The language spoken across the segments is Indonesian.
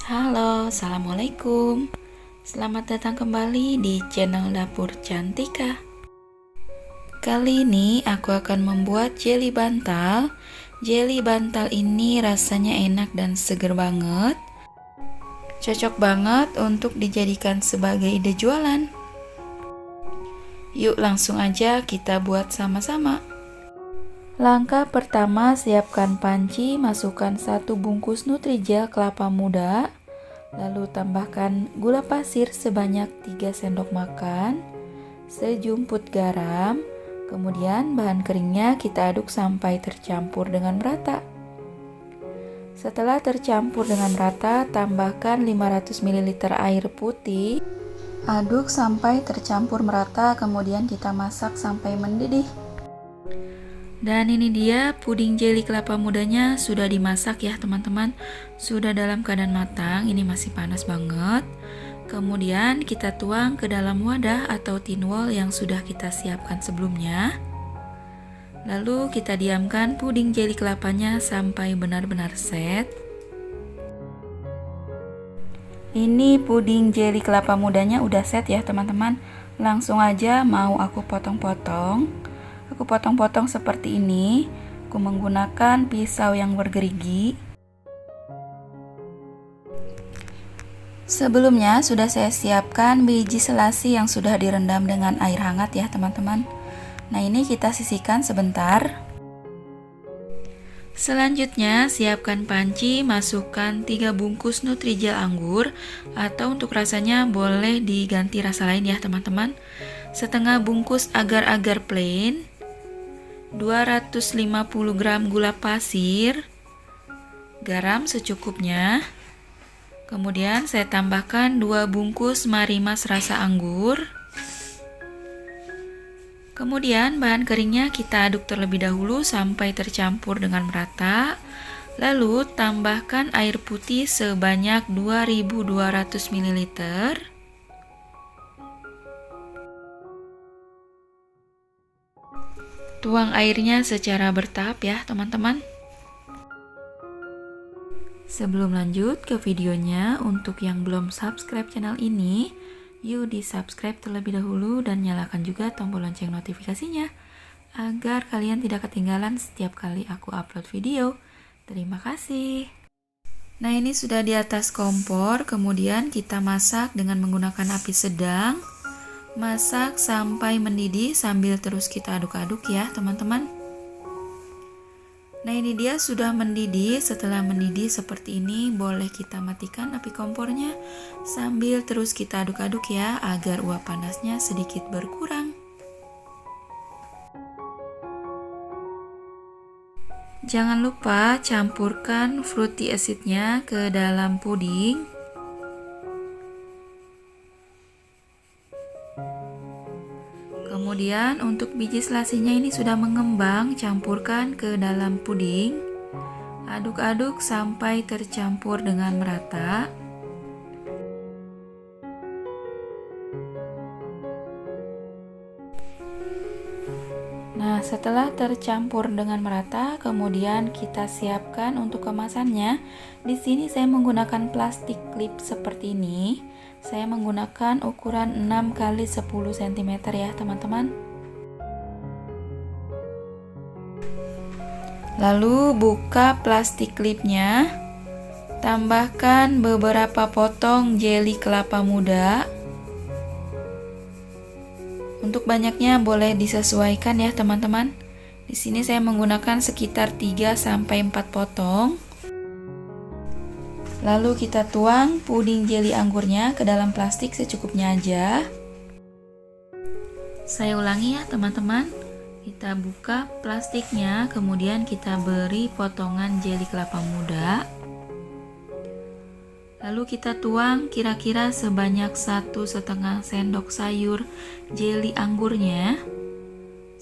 Halo, assalamualaikum. Selamat datang kembali di channel Dapur Cantika. Kali ini aku akan membuat jelly bantal. Jelly bantal ini rasanya enak dan seger banget. Cocok banget untuk dijadikan sebagai ide jualan. Yuk langsung aja kita buat sama-sama. Langkah pertama, siapkan panci, masukkan 1 bungkus Nutrijel kelapa muda, lalu tambahkan gula pasir sebanyak 3 sendok makan, sejumput garam, kemudian bahan keringnya kita aduk sampai tercampur dengan merata. Setelah tercampur dengan merata, tambahkan 500 ml air putih, aduk sampai tercampur merata, kemudian kita masak sampai mendidih. Dan ini dia puding jelly kelapa mudanya sudah dimasak ya teman-teman. Sudah dalam keadaan matang, ini masih panas banget. Kemudian kita tuang ke dalam wadah atau tin wall yang sudah kita siapkan sebelumnya. Lalu kita diamkan puding jelly kelapanya sampai benar-benar set. Ini puding jelly kelapa mudanya udah set ya teman-teman. Langsung aja mau aku potong-potong. Aku potong-potong seperti ini. Aku menggunakan pisau yang bergerigi. Sebelumnya sudah saya siapkan biji selasi yang sudah direndam dengan air hangat ya teman-teman. Nah ini kita sisihkan sebentar. Selanjutnya siapkan panci, masukkan 3 bungkus Nutrijel anggur, atau untuk rasanya boleh diganti rasa lain ya teman-teman. Setengah bungkus agar-agar plain, 250 gram gula pasir, garam secukupnya. Kemudian saya tambahkan 2 bungkus marimas rasa anggur. Kemudian bahan keringnya kita aduk terlebih dahulu sampai tercampur dengan merata. Lalu tambahkan air putih sebanyak 2200 ml. Tuang airnya secara bertahap ya teman-teman. Sebelum lanjut ke videonya, untuk yang belum subscribe channel ini, yuk di subscribe terlebih dahulu dan nyalakan juga tombol lonceng notifikasinya agar kalian tidak ketinggalan setiap kali aku upload video. Terima kasih. Nah ini sudah di atas kompor, kemudian kita masak dengan menggunakan api sedang. Masak sampai mendidih sambil terus kita aduk-aduk ya teman-teman. Nah ini dia sudah mendidih. Setelah mendidih seperti ini, boleh kita matikan api kompornya sambil terus kita aduk-aduk ya agar uap panasnya sedikit berkurang. Jangan lupa campurkan fruity acidnya ke dalam puding. Kemudian untuk biji selasinya ini sudah mengembang, campurkan ke dalam puding. Aduk-aduk sampai tercampur dengan merata. Nah, setelah tercampur dengan merata, kemudian kita siapkan untuk kemasannya. Di sini saya menggunakan plastik klip seperti ini. Saya menggunakan ukuran 6 x 10 cm ya teman-teman. Lalu buka plastik klipnya, tambahkan beberapa potong jelly kelapa muda. Untuk banyaknya boleh disesuaikan ya teman-teman. Di sini saya menggunakan sekitar 3 sampai 4 potong. Lalu kita tuang puding jelly anggurnya ke dalam plastik secukupnya aja. Saya ulangi ya teman-teman. Kita buka plastiknya, kemudian kita beri potongan jelly kelapa muda. Lalu kita tuang kira-kira sebanyak 1,5 sendok sayur jelly anggurnya.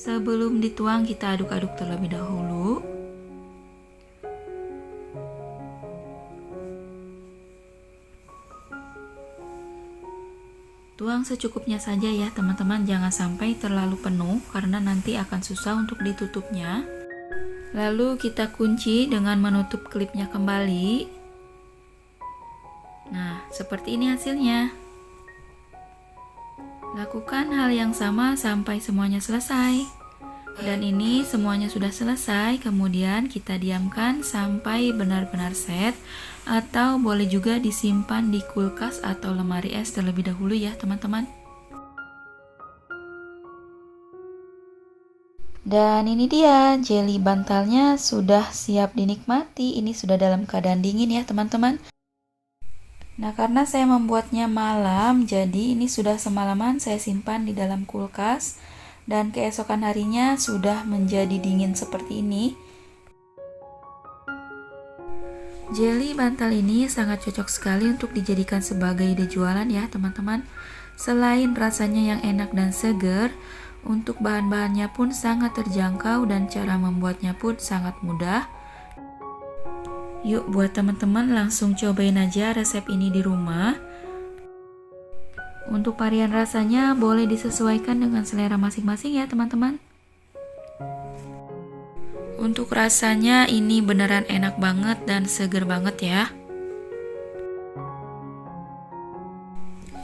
Sebelum dituang kita aduk-aduk terlebih dahulu. Tuang secukupnya saja ya teman-teman, jangan sampai terlalu penuh karena nanti akan susah untuk ditutupnya. Lalu kita kunci dengan menutup klipnya kembali. Nah, seperti ini hasilnya. Lakukan hal yang sama sampai semuanya selesai. Dan ini semuanya sudah selesai, kemudian kita diamkan sampai benar-benar set, atau boleh juga disimpan di kulkas atau lemari es terlebih dahulu ya teman-teman. Dan ini dia, jelly bantalnya sudah siap dinikmati. Ini sudah dalam keadaan dingin ya teman-teman. Nah, karena saya membuatnya malam, jadi ini sudah semalaman saya simpan di dalam kulkas. Dan keesokan harinya sudah menjadi dingin seperti ini. Jelly bantal ini sangat cocok sekali untuk dijadikan sebagai ide jualan ya teman-teman. Selain rasanya yang enak dan segar, untuk bahan-bahannya pun sangat terjangkau dan cara membuatnya pun sangat mudah. Yuk buat teman-teman langsung cobain aja resep ini di rumah. Untuk varian rasanya boleh disesuaikan dengan selera masing-masing ya teman-teman. Untuk rasanya ini beneran enak banget dan seger banget ya.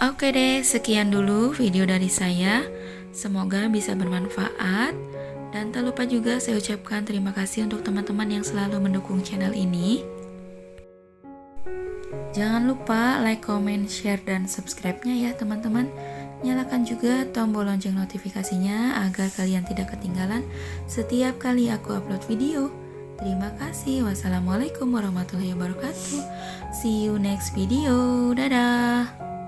Oke deh, sekian dulu video dari saya. Semoga bisa bermanfaat. Dan tak lupa juga saya ucapkan terima kasih untuk teman-teman yang selalu mendukung channel ini. Jangan lupa like, comment, share, dan subscribe-nya ya teman-teman. Nyalakan juga tombol lonceng notifikasinya agar kalian tidak ketinggalan setiap kali aku upload video. Terima kasih. Wassalamualaikum warahmatullahi wabarakatuh. See you next video. Dadah.